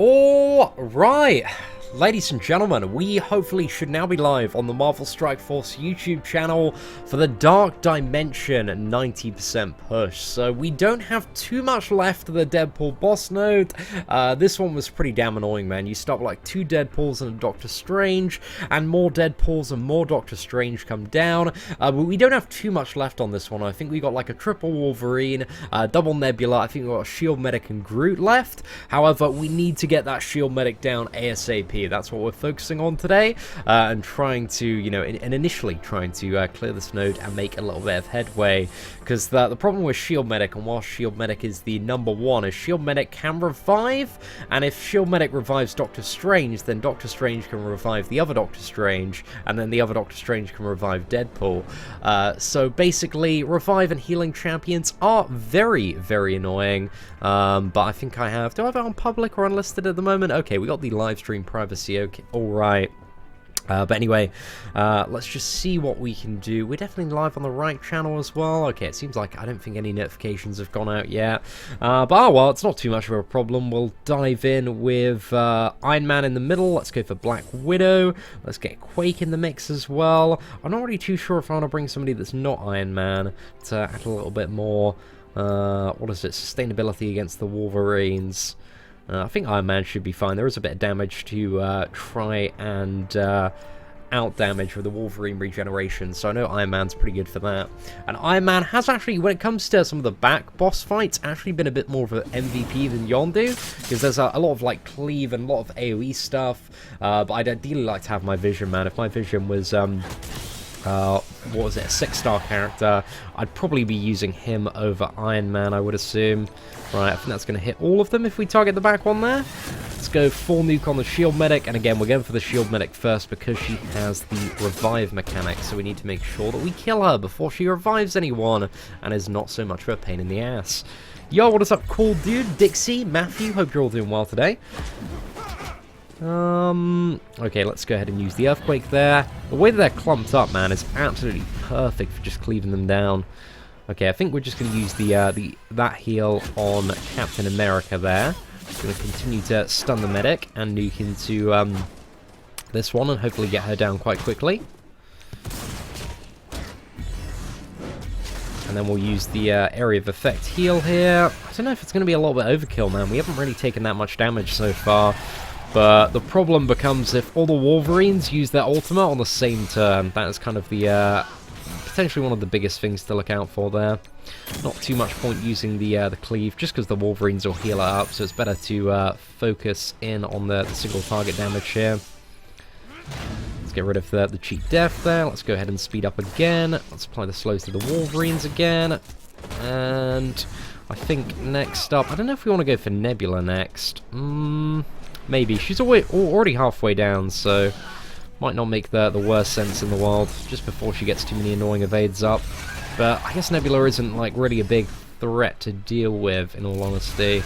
All right, ladies and gentlemen, we hopefully should now be live on the Marvel Strike Force YouTube channel for the Dark Dimension 90% push. So we don't have too much left of the Deadpool boss node. This one was pretty damn annoying, man. You start with like 2 Deadpools and a Doctor Strange, and more Deadpools and more Doctor Strange come down. But we don't have too much left on this one. I think we got like a triple Wolverine, double Nebula. I think we got a Shield Medic and Groot left. However, we need to get that Shield Medic down ASAP. That's what we're focusing on today, and trying to, initially trying to clear this node and make a little bit of headway. Because the problem with Shield Medic, and while Shield Medic is the #1, is Shield Medic can revive, and if Shield Medic revives Doctor Strange, then Doctor Strange can revive the other Doctor Strange, and then the other Doctor Strange can revive Deadpool. So basically, revive and healing champions are very, very annoying. But I think I have... Do I have it on public or unlisted at the moment? Okay, we got the live stream privacy. Okay, alright. But anyway, let's just see what we can do. We're definitely live on the right channel as well. Okay, it seems like I don't think any notifications have gone out yet. But oh well, it's not too much of a problem. We'll dive in with Iron Man in the middle. Let's go for Black Widow. Let's get Quake in the mix as well. I'm not really too sure if I want to bring somebody that's not Iron Man to add a little bit more... what is it? Sustainability against the Wolverines. I think Iron Man should be fine. There is a bit of damage to try and out-damage with the Wolverine regeneration, so I know Iron Man's pretty good for that. And Iron Man has actually, when it comes to some of the back boss fights, actually been a bit more of an MVP than Yondu, because there's a lot of like cleave and a lot of AoE stuff, but I'd ideally like to have my Vision, man. If my Vision was... what was it, a 6-star character, I'd probably be using him over Iron Man, I would assume. Right, I think that's going to hit all of them if we target the back one there. Let's go full nuke on the Shield Medic, and again, we're going for the Shield Medic first because she has the revive mechanic, so we need to make sure that we kill her before she revives anyone, and is not so much of a pain in the ass. Yo, what is up, cool dude? Dixie, Matthew, hope you're all doing well today. Okay, let's go ahead and use the Earthquake there. The way that they're clumped up, man, is absolutely perfect for just cleaving them down. Okay, I think we're just going to use that heal on Captain America there. Just going to continue to stun the medic and nuke into this one and hopefully get her down quite quickly. And then we'll use the area of effect heal here. I don't know if it's going to be a little bit overkill, man. We haven't really taken that much damage so far. But the problem becomes if all the Wolverines use their ultimate on the same turn. That is kind of the potentially one of the biggest things to look out for there. Not too much point using the cleave, just because the Wolverines will heal it up, so it's better to focus in on the single target damage here. Let's get rid of the cheap death there. Let's go ahead and speed up again. Let's apply the slows to the Wolverines again. And I think next up, I don't know if we want to go for Nebula next. Maybe. She's already halfway down, so might not make the worst sense in the world, just before she gets too many annoying evades up. But I guess Nebula isn't like really a big threat to deal with, in all honesty.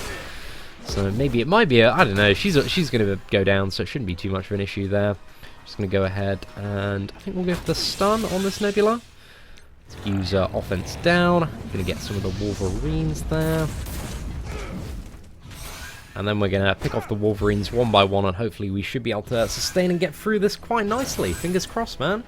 So maybe it might be I don't know, she's going to go down, so it shouldn't be too much of an issue there. Just going to go ahead and I think we'll go for the stun on this Nebula. Let's use offense down. Going to get some of the Wolverines there. And then we're going to pick off the Wolverines one by one, and hopefully we should be able to sustain and get through this quite nicely. Fingers crossed, man.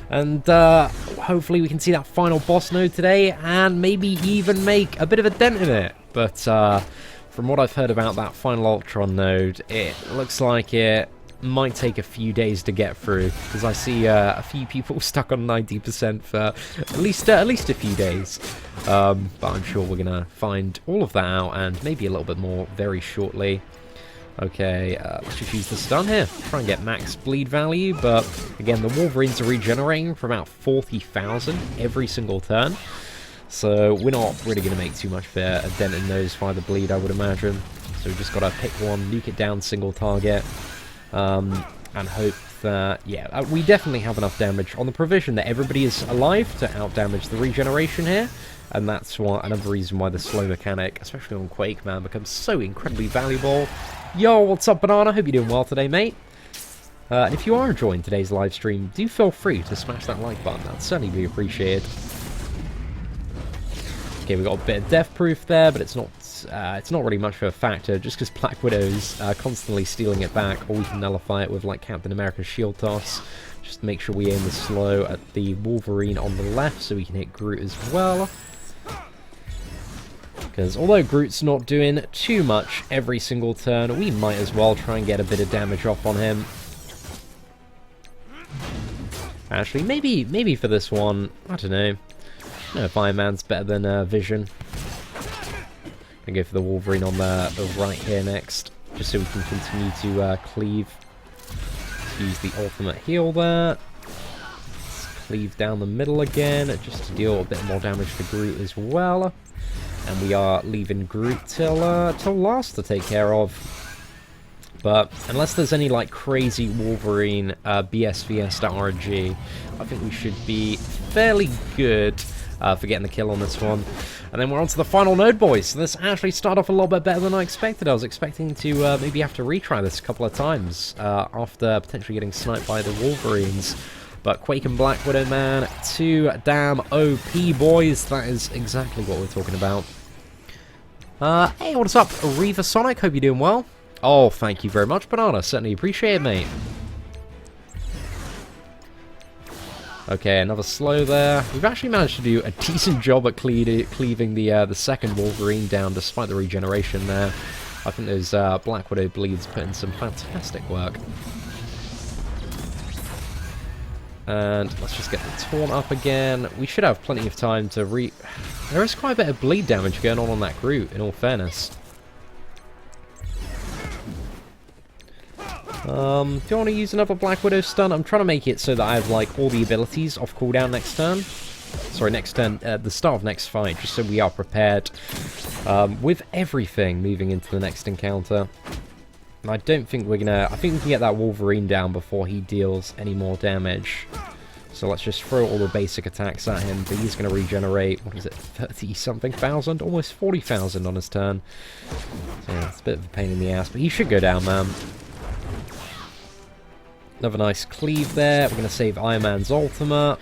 And hopefully we can see that final boss node today, and maybe even make a bit of a dent in it. But from what I've heard about that final Ultron node, it looks like it might take a few days to get through, because I see a few people stuck on 90% for at least a few days. But I'm sure we're gonna find all of that out and maybe a little bit more very shortly. Okay, let's just use the stun here. Try and get max bleed value, but again, the Wolverines are regenerating for about 40,000 every single turn. So we're not really going to make too much of a dent in those via the bleed, I would imagine. So we've just got to pick one, nuke it down, single target. And hope that, yeah, we definitely have enough damage on the provision that everybody is alive to out-damage the regeneration here. And that's another reason why the slow mechanic, especially on Quake, man, becomes so incredibly valuable. Yo, what's up, Banana? Hope you're doing well today, mate. And if you are enjoying today's live stream, do feel free to smash that like button. That'd certainly be appreciated. Okay, we got a bit of death proof there, but it's not it's not really much of a factor, just because Black Widow's constantly stealing it back, or we can nullify it with like Captain America's shield toss. Just make sure we aim the slow at the Wolverine on the left so we can hit Groot as well. Because although Groot's not doing too much every single turn, we might as well try and get a bit of damage off on him. Actually, maybe for this one, I don't know. I don't know if Iron Man's better than Vision. I'm gonna go for the Wolverine on the right here next, just so we can continue to cleave. Let's use the ultimate heal there. Let's cleave down the middle again, just to deal a bit more damage to Groot as well. And we are leaving Groot till last to take care of. But unless there's any like crazy Wolverine BS Fiesta RNG, I think we should be fairly good for getting the kill on this one. And then we're on to the final node, boys. So this actually started off a little bit better than I expected. I was expecting to maybe have to retry this a couple of times after potentially getting sniped by the Wolverines. But Quake and Black Widow, man, too damn OP, boys. That is exactly what we're talking about. Hey, what's up, Reaver Sonic? Hope you're doing well. Oh, thank you very much, Banana. Certainly appreciate it, mate. Okay, another slow there. We've actually managed to do a decent job at cleaving the second Wolverine down despite the regeneration there. I think those Black Widow bleeds put in some fantastic work. And let's just get the taunt up again. We should have plenty of time to There is quite a bit of bleed damage going on that Groot, in all fairness. Do you want to use another Black Widow stun? I'm trying to make it so that I have like all the abilities off cooldown next turn. Sorry, next turn, at the start of next fight, just so we are prepared with everything moving into the next encounter. And I don't think we're gonna... I think we can get that Wolverine down before he deals any more damage. So let's just throw all the basic attacks at him, but he's gonna regenerate, what is it, 30-something thousand? Almost 40,000 on his turn. So yeah, it's a bit of a pain in the ass, but he should go down, man. Another nice cleave there. We're gonna save Iron Man's ultimate.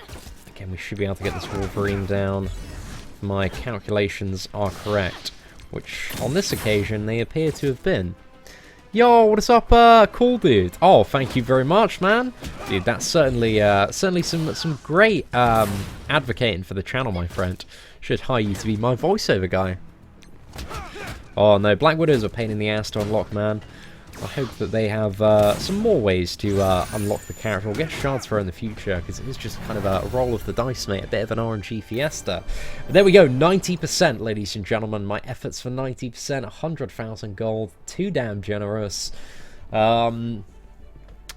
Again, we should be able to get this Wolverine down. If my calculations are correct, which on this occasion they appear to have been. Yo, what is up, cool dude? Oh, thank you very much, man. Dude, that's certainly some great advocating for the channel, my friend. Should hire you to be my voiceover guy. Oh no, Black Widow's a pain in the ass to unlock, man. I hope that they have some more ways to unlock the character. We'll get shards for her in the future, because it is just kind of a roll of the dice, mate. A bit of an RNG fiesta. But there we go, 90%, ladies and gentlemen. My efforts for 90%, 100,000 gold. Too damn generous. But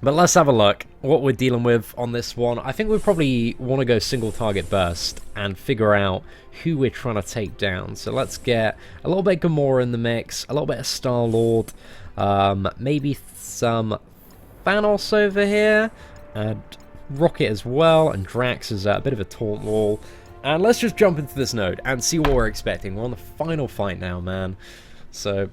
let's have a look what we're dealing with on this one. I think we probably want to go single target burst and figure out who we're trying to take down. So let's get a little bit of Gamora in the mix, a little bit of Star-Lord, maybe some Thanos over here, and Rocket as well, and Drax is a bit of a taunt wall. And let's just jump into this node and see what we're expecting. We're on the final fight now, man. So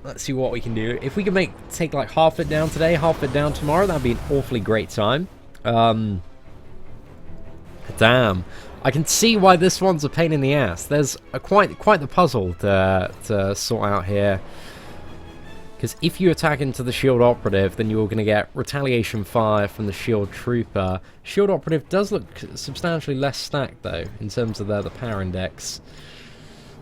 let's see what we can do. If we can take like half it down today, half it down tomorrow, that'd be an awfully great time. Damn. I can see why this one's a pain in the ass. There's quite the puzzle to sort out here. Because if you attack into the Shield Operative, then you're going to get retaliation fire from the Shield Trooper. Shield Operative does look substantially less stacked, though, in terms of the power index.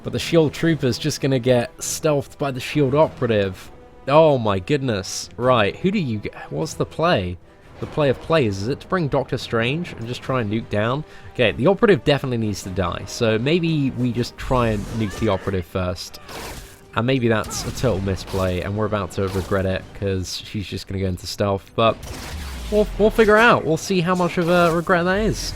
But the Shield Trooper's just going to get stealthed by the Shield Operative. Oh my goodness. Right, who do you get? What's the play? The play of plays, is it to bring Doctor Strange and just try and nuke down? Okay, the Operative definitely needs to die, so maybe we just try and nuke the Operative first. And maybe that's a total misplay, and we're about to regret it, because she's just going to go into stealth. But we'll figure out. We'll see how much of a regret that is.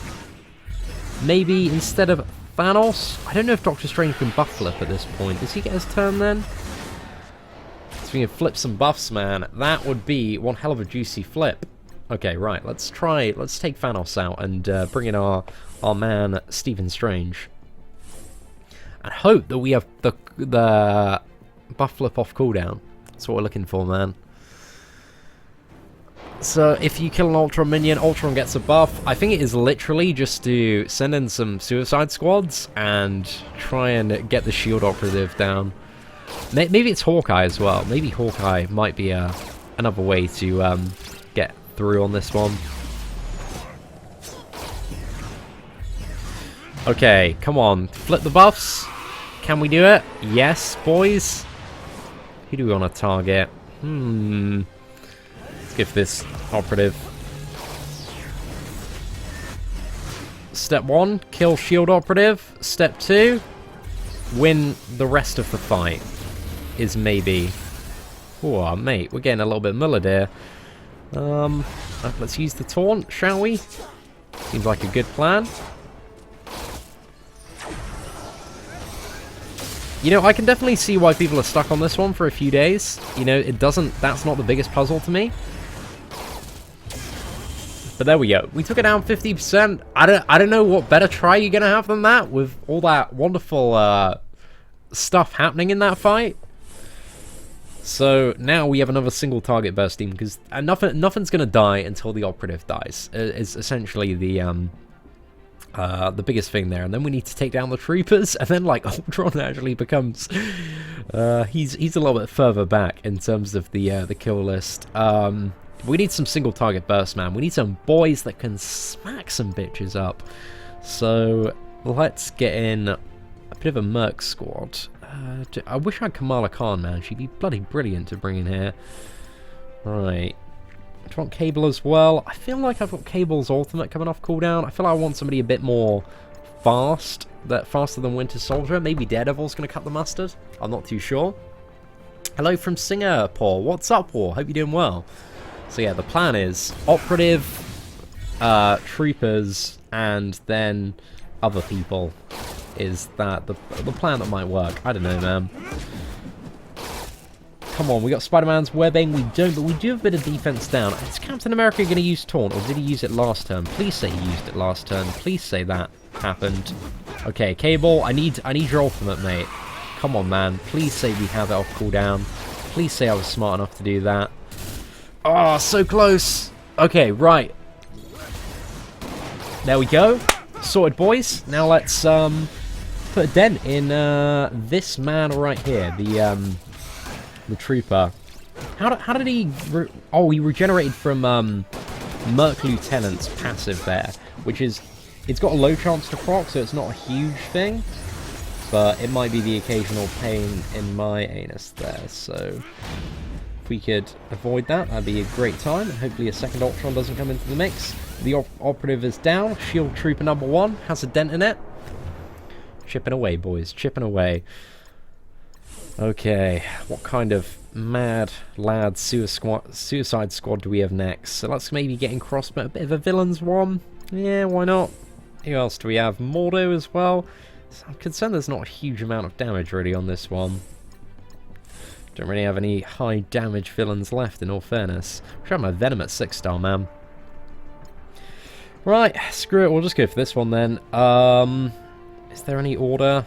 Maybe instead of Thanos, I don't know if Doctor Strange can buff flip at this point. Does he get his turn then? So we can flip some buffs, man. That would be one hell of a juicy flip. Okay, right. Let's take Thanos out and bring in our man Stephen Strange. And hope that we have the buff flip off cooldown. That's what we're looking for, man. So if you kill an Ultron minion, Ultron gets a buff. I think it is literally just to send in some suicide squads and try and get the Shield Operative down. Maybe it's Hawkeye as well. Maybe Hawkeye might be another way to get through on this one. Okay, come on. Flip the buffs. Can we do it? Yes, boys. Who do we want to target? Let's give this operative. Step 1, kill shield operative. Step 2, win the rest of the fight. Is maybe... Oh, mate, we're getting a little bit mullered here. Let's use the taunt, shall we? Seems like a good plan. You know, I can definitely see why people are stuck on this one for a few days. You know, that's not the biggest puzzle to me. But there we go. We took it down 50%. I don't know what better try you're going to have than that with all that wonderful stuff happening in that fight. So now we have another single target burst team because nothing's going to die until the operative dies. Is essentially the biggest thing there, and then we need to take down the troopers, and then like Ultron actually becomes he's a little bit further back in terms of the kill list. We need some single target burst, man. We need some boys that can smack some bitches up. So let's get in a bit of a merc squad. I wish I had Kamala Khan, man. She'd be bloody brilliant to bring in here. Right. Do you want Cable as well? I feel like I've got Cable's ultimate coming off cooldown. I feel like I want somebody a bit more fast. Faster than Winter Soldier. Maybe Daredevil's going to cut the mustard. I'm not too sure. Hello from Singapore. What's up, Paul? Hope you're doing well. So yeah, the plan is operative, troopers, and then other people. Is that the plan that might work? I don't know, man. Come on, we got Spider-Man's webbing. We don't, but we do have a bit of defense down. Is Captain America going to use Taunt, or did he use it last turn? Please say he used it last turn. Please say that happened. Okay, Cable, I need your ultimate, mate. Come on, man. Please say we have it off cooldown. Please say I was smart enough to do that. Oh, so close. Okay, right. There we go. Sorted, boys. Now let's put a dent in this man right here, the trooper. How did he... he regenerated from Merc Lieutenant's passive there, which is... It's got a low chance to proc, so it's not a huge thing, but it might be the occasional pain in my anus there, so... If we could avoid that, that'd be a great time. Hopefully a second Ultron doesn't come into the mix. The operative is down. Shield Trooper number 1 has a dent in it. Chipping away, boys. Chipping away. Okay, what kind of mad lad suicide squad do we have next? So let's maybe get in Crossbow, a bit of a villains one. Yeah, why not? Who else do we have? Mordo as well. So I'm concerned there's not a huge amount of damage really on this one. Don't really have any high damage villains left, in all fairness. I should have my Venom at 6-star, man. Right, screw it, we'll just go for this one then. Is there any order?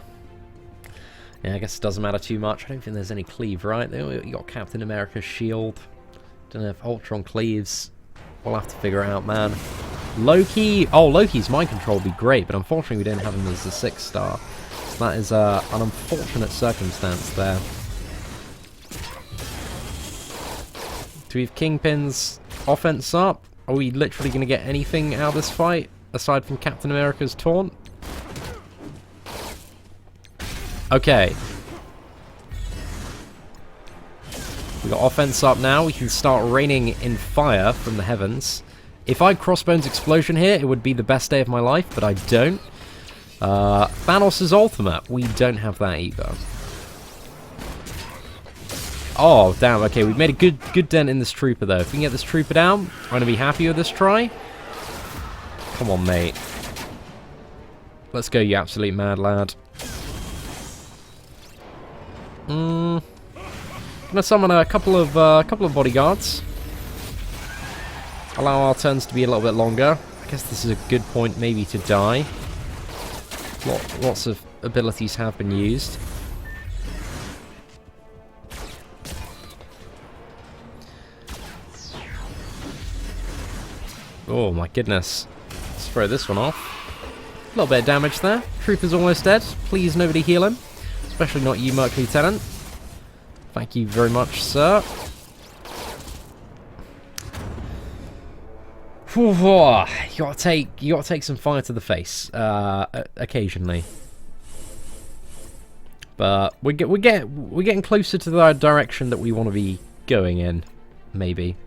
Yeah, I guess it doesn't matter too much. I don't think there's any cleave, right? You got Captain America's shield. Don't know if Ultron cleaves. We'll have to figure it out, man. Loki. Oh, Loki's mind control would be great, but unfortunately we don't have him as a 6-star. So that is an unfortunate circumstance there. Do we have Kingpin's offense up? Are we literally going to get anything out of this fight aside from Captain America's taunt? Okay. We got offense up now. We can start raining in fire from the heavens. If I had Crossbones Explosion here, it would be the best day of my life, but I don't. Thanos' ultimate. We don't have that either. Oh, damn. Okay, we've made a good dent in this trooper, though. If we can get this trooper down, I'm going to be happy with this try. Come on, mate. Let's go, you absolute mad lad. Gonna summon a couple of bodyguards. Allow our turns to be a little bit longer. I guess this is a good point, maybe, to die. Lots of abilities have been used. Oh my goodness. Let's throw this one off. A little bit of damage there. Trooper's almost dead. Please nobody heal him. Especially not you, Merc Lieutenant. Thank you very much, sir. You gotta take some fire to the face occasionally. But we're getting closer to the direction that we want to be going in, maybe.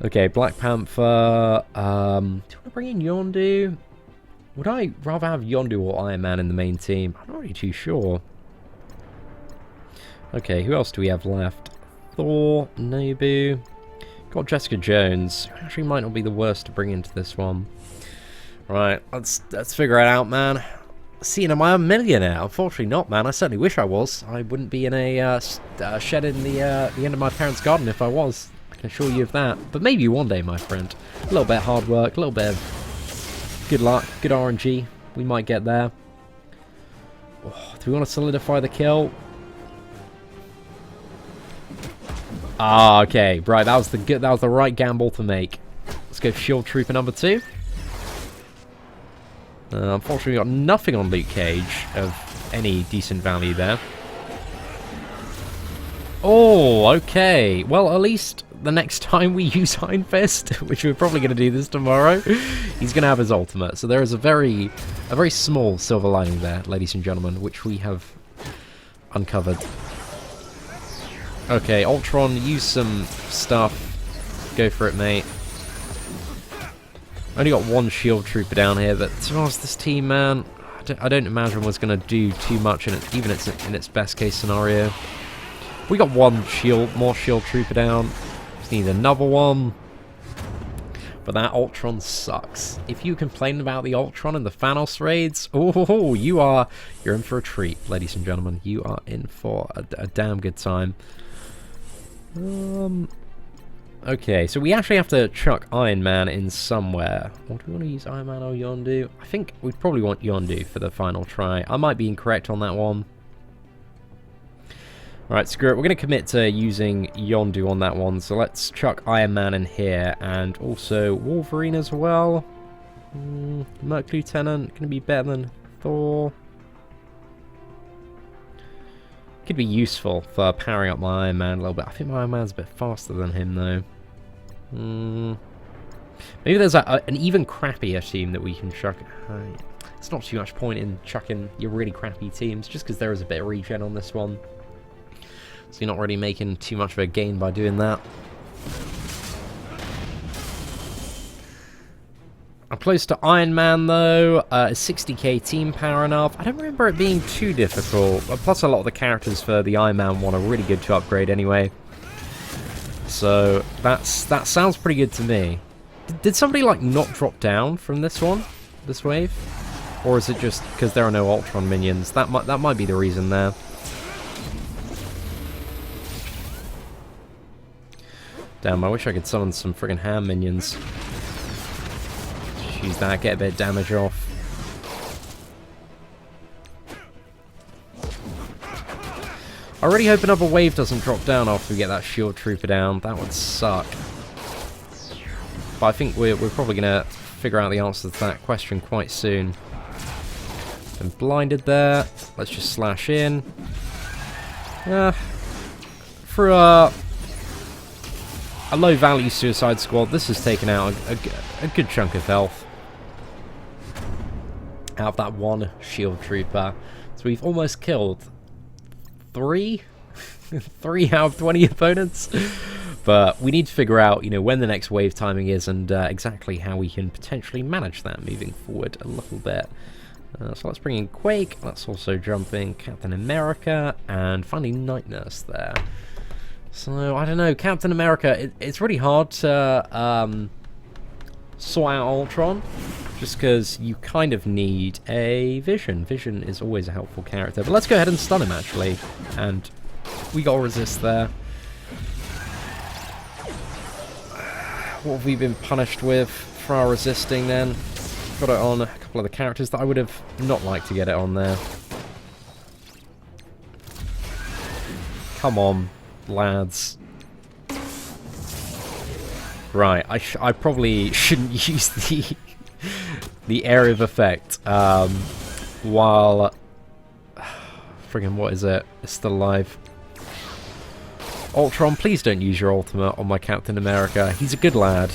Okay, Black Panther. Do you want to bring in Yondu? Would I rather have Yondu or Iron Man in the main team? I'm not really too sure. Okay, who else do we have left? Thor, Nobu. Got Jessica Jones, who actually might not be the worst to bring into this one. Right, let's figure it out, man. Seeing, am I a millionaire? Unfortunately not, man. I certainly wish I was. I wouldn't be in a shed in the end of my parents' garden if I was. I can assure you of that. But maybe one day, my friend. A little bit of hard work, a little bit of good luck, good RNG. We might get there. Oh, do we want to solidify the kill? Ah, okay. Right, that was the right gamble to make. Let's go Shield Trooper number 2. Unfortunately, we got nothing on Luke Cage of any decent value there. Oh, okay. Well, at least the next time we use Iron Fist, which we're probably going to do this tomorrow, he's going to have his ultimate. So there is a very small silver lining there, ladies and gentlemen, which we have uncovered. Okay, Ultron, use some stuff. Go for it, mate. Only got one shield trooper down here, but to be honest, this team, man, I don't imagine was going to do too much in it, even in its best case scenario. We got one more shield trooper down. Just need another one. But that Ultron sucks. If you complain about the Ultron and the Thanos raids, oh, you're in for a treat, ladies and gentlemen. You are in for a damn good time. Okay, so we actually have to chuck Iron Man in somewhere. What do we want to use, Iron Man or Yondu? I think we'd probably want Yondu for the final try. I might be incorrect on that one. Alright, screw it. We're going to commit to using Yondu on that one. So let's chuck Iron Man in here. And also Wolverine as well. Merc Lieutenant. Going to be better than Thor. Could be useful for powering up my Iron Man a little bit. I think my Iron Man's a bit faster than him, though. Maybe there's an even crappier team that we can chuck. It's not too much point in chucking your really crappy teams, just because there is a bit of regen on this one. So you're not really making too much of a gain by doing that. I'm close to Iron Man, though. Is 60k team power enough? I don't remember it being too difficult. Plus, a lot of the characters for the Iron Man one are really good to upgrade anyway. So, that sounds pretty good to me. Did somebody, like, not drop down from this one? This wave? Or is it just because there are no Ultron minions? That might be the reason there. Damn, I wish I could summon some friggin' ham minions. Use that, get a bit of damage off. I really hope another wave doesn't drop down after we get that shield trooper down. That would suck. But I think we're probably going to figure out the answer to that question quite soon. Been blinded there. Let's just slash in. For a low value Suicide Squad, this has taken out a good chunk of health out of that one shield trooper. So we've almost killed 3 out of 20 opponents. But we need to figure out, when the next wave timing is and exactly how we can potentially manage that moving forward a little bit. So let's bring in Quake. Let's also jump in Captain America and finally Night Nurse there. So, I don't know, Captain America, it's really hard to sort out Ultron, just because you kind of need a Vision. Vision is always a helpful character. But let's go ahead and stun him, actually. And we got to resist there. What have we been punished with for our resisting, then? Got it on a couple of the characters that I would have not liked to get it on there. Come on, lads. Right, I probably shouldn't use the area of effect while friggin' what is it? It's still alive. Ultron, please don't use your ultimate on my Captain America. He's a good lad.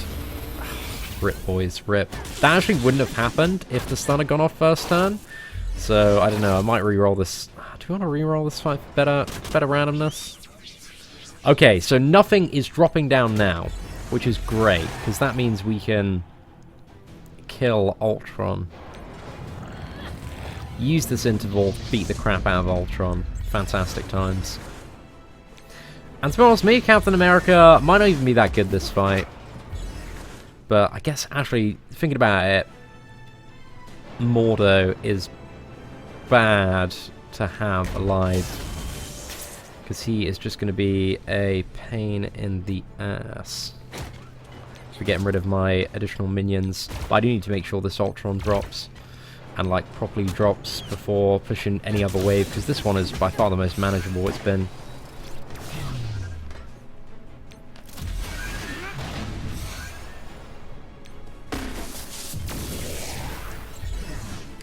Rip, boys, rip. That actually wouldn't have happened if the stun had gone off first turn. So, I don't know, I might reroll this. Do you want to reroll this fight for better randomness? Okay, so nothing is dropping down now, which is great, because that means we can kill Ultron. Use this interval, beat the crap out of Ultron. Fantastic times. And to be honest, me, Captain America might not even be that good this fight. But I guess, actually, thinking about it, Mordo is bad to have alive. Because he is just going to be a pain in the ass. For getting rid of my additional minions. But I do need to make sure this Ultron drops. And, like, properly drops before pushing any other wave. Because this one is by far the most manageable it's been.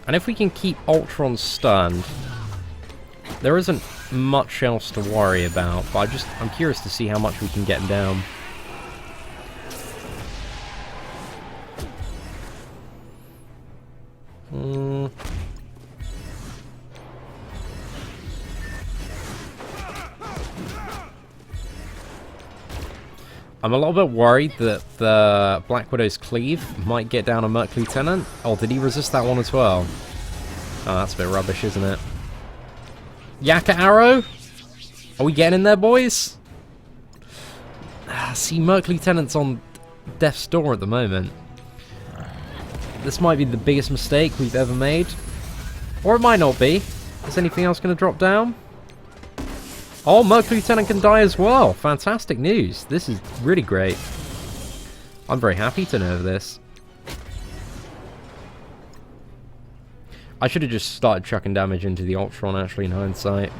And if we can keep Ultron stunned, there isn't much else to worry about, but I'm curious to see how much we can get him down. I'm a little bit worried that the Black Widow's cleave might get down a Merc Lieutenant. Oh, did he resist that one as well? Oh, that's a bit rubbish, isn't it? Yakka Arrow? Are we getting in there, boys? See, Merc Lieutenant's on death's door at the moment. This might be the biggest mistake we've ever made. Or it might not be. Is anything else going to drop down? Oh, Merc Lieutenant can die as well. Fantastic news. This is really great. I'm very happy to know this. I should have just started chucking damage into the Ultron, actually, in hindsight.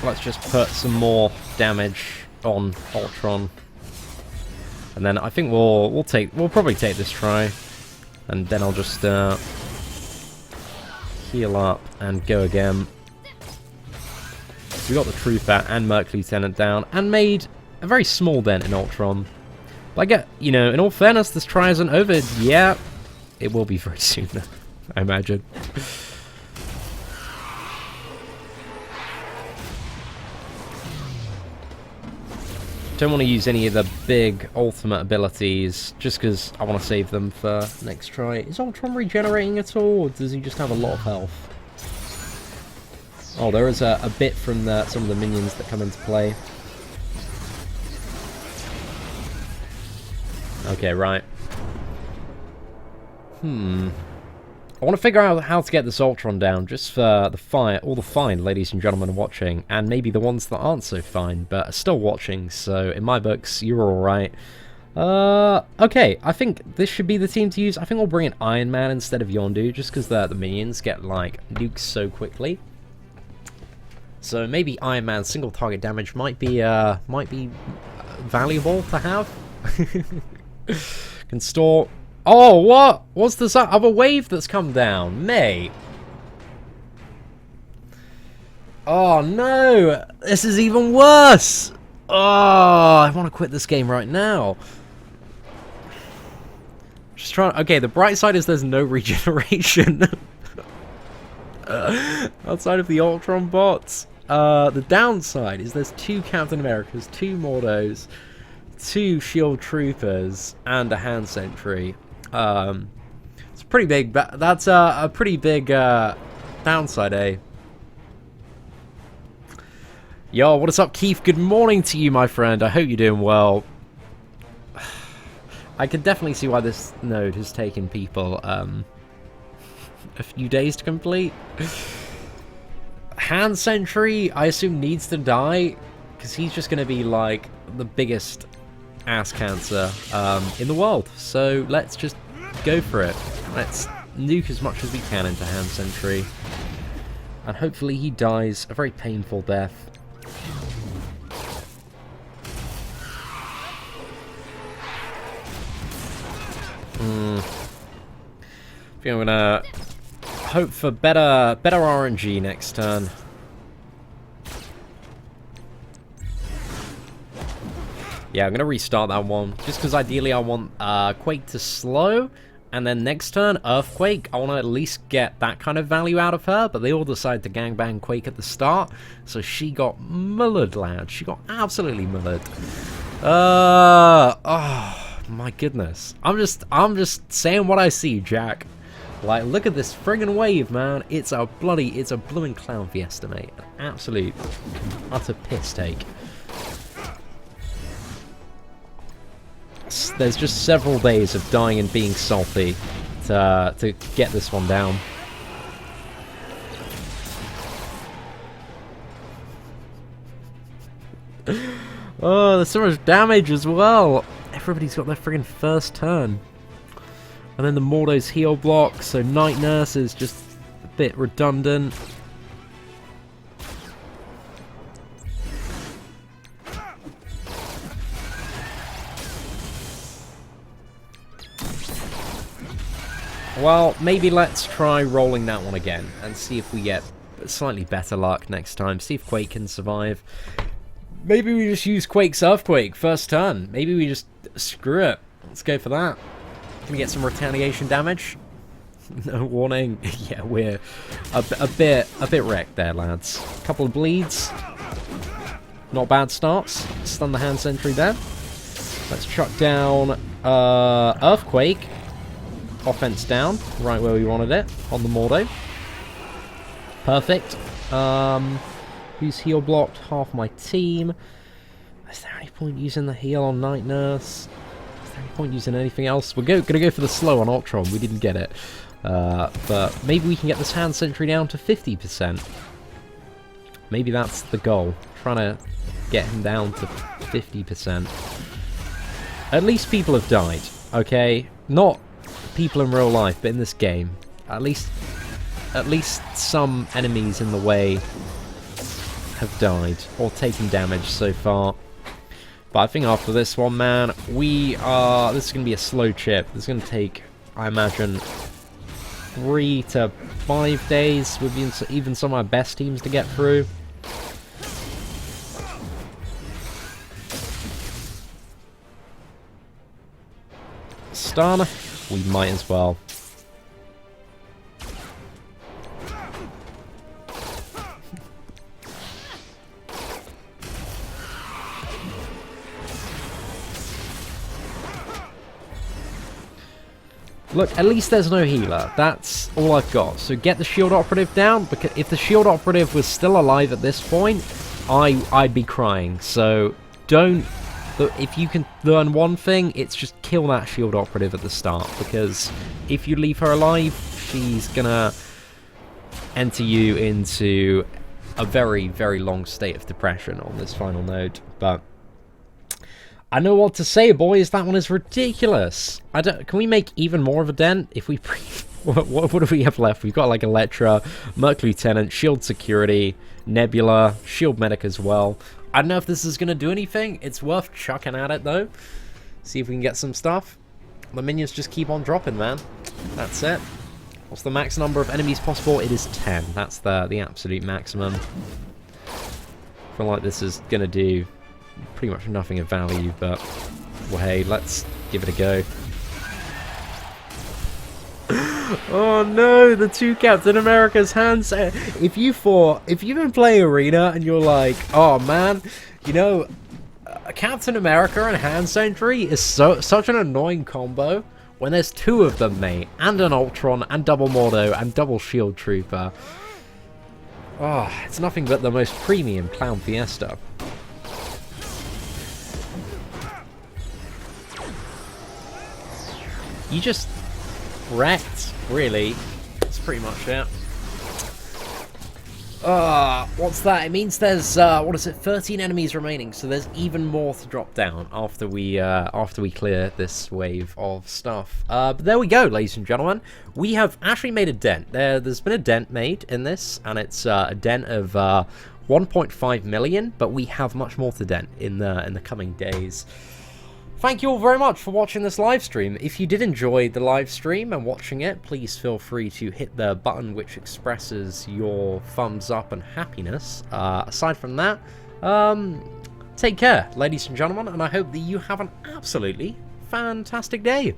Let's just put some more damage on Ultron. And then I think we'll probably take this try. And then I'll just heal up and go again. We got the Truther and Merc Lieutenant down and made a very small dent in Ultron. But I get, you know, in all fairness, this try isn't over yet. It will be very soon, I imagine. Don't want to use any of the big ultimate abilities, just because I want to save them for next try. Is Ultron regenerating at all, or does he just have a lot of health? Oh, there is a bit from some of the minions that come into play. Okay, right. I want to figure out how to get this Ultron down, just for all the fine ladies and gentlemen watching, and maybe the ones that aren't so fine, but are still watching, so in my books, you're alright. Okay, I think this should be the team to use. I think we'll bring in Iron Man instead of Yondu, just because the minions get, like, nukes so quickly. So maybe Iron Man's single target damage might be valuable to have. Can store... Oh, what? What's this other wave that's come down? Mate. Oh, no. This is even worse. Oh, I want to quit this game right now. Just trying... Okay, the bright side is there's no regeneration. Outside of the Ultron bots. The downside is there's 2 Captain Americas, 2 Mordos, 2 Shield Troopers, and a hand sentry. It's pretty big, but that's a pretty big downside, eh? Yo, what is up, Keith? Good morning to you, my friend. I hope you're doing well. I can definitely see why this node has taken people a few days to complete. Hand sentry, I assume, needs to die, because he's just going to be, like, the biggest ass cancer in the world. So let's just go for it. Let's nuke as much as we can into hand sentry, and hopefully he dies a very painful death. I think I'm gonna hope for better RNG next turn. Yeah, I'm gonna restart that one, just because ideally I want Quake to slow, and then next turn, Earthquake, I want to at least get that kind of value out of her, but they all decided to gangbang Quake at the start, so she got mullered, lad. She got absolutely mullered. Oh, my goodness. I'm just saying what I see, Jack. Like, look at this friggin' wave, man. It's a blooming clown fiesta, mate. An absolute, utter piss take. There's just several days of dying and being salty to get this one down. Oh, there's so much damage as well. Everybody's got their friggin' first turn. And then the Mordo's heal block, so Night Nurse is just a bit redundant. Well, maybe let's try rolling that one again and see if we get slightly better luck next time. See if Quake can survive. Maybe we just use Quake's Earthquake first turn. Maybe we just screw it. Let's go for that. Can we get some retaliation damage? No warning. Yeah, we're a bit wrecked there, lads. A couple of bleeds. Not bad starts. Stun the hand sentry there. Let's chuck down Earthquake. Offense down, right where we wanted it, on the Mordo. Perfect. Who's heal blocked? Half my team. Is there any point using the heal on Night Nurse? Is there any point using anything else? We're gonna go for the slow on Ultron. We didn't get it. But maybe we can get this hand sentry down to 50%. Maybe that's the goal. Trying to get him down to 50%. At least people have died, okay? Not people in real life, but in this game, at least some enemies in the way have died or taken damage so far. But I think after this one, man, this is gonna be a slow chip. This is gonna take, I imagine, 3 to 5 days with even some of our best teams to get through. Stun. We might as well. Look, at least there's no healer. That's all I've got. So get the shield operative down, because if the shield operative was still alive at this point, I'd be crying. So don't... If you can learn one thing, it's just kill that shield operative at the start, because if you leave her alive, she's gonna enter you into a very, very long state of depression on this final node. But I know what to say, boys. That one is ridiculous. Can we make even more of a dent if we... what do we have left? We've got like Electra, Merc Lieutenant, Shield Security, Nebula, Shield Medic as well. I don't know if this is going to do anything. It's worth chucking at it, though. See if we can get some stuff. The minions just keep on dropping, man. That's it. What's the max number of enemies possible? It is 10. That's the absolute maximum. I feel like this is going to do pretty much nothing of value, but... well, hey, let's give it a go. Oh no, the two Captain America's hands. If you've been playing Arena and you're like, oh man, you know, Captain America and Hand Sentry is such an annoying combo when there's two of them, mate, and an Ultron and double Mordo and double Shield Trooper. Oh, it's nothing but the most premium clown fiesta. You just wrecked, really. That's pretty much it. What's that? It means there's, what is it, 13 enemies remaining, so there's even more to drop down after we clear this wave of stuff. But there we go, ladies and gentlemen. We have actually made a dent. There's been a dent made in this, and it's a dent of 1.5 million, but we have much more to dent in the coming days. thank you all very much for watching this live stream. If you did enjoy the live stream and watching it, please feel free to hit the button which expresses your thumbs up and happiness. Aside from that, take care, ladies and gentlemen, and I hope that you have an absolutely fantastic day.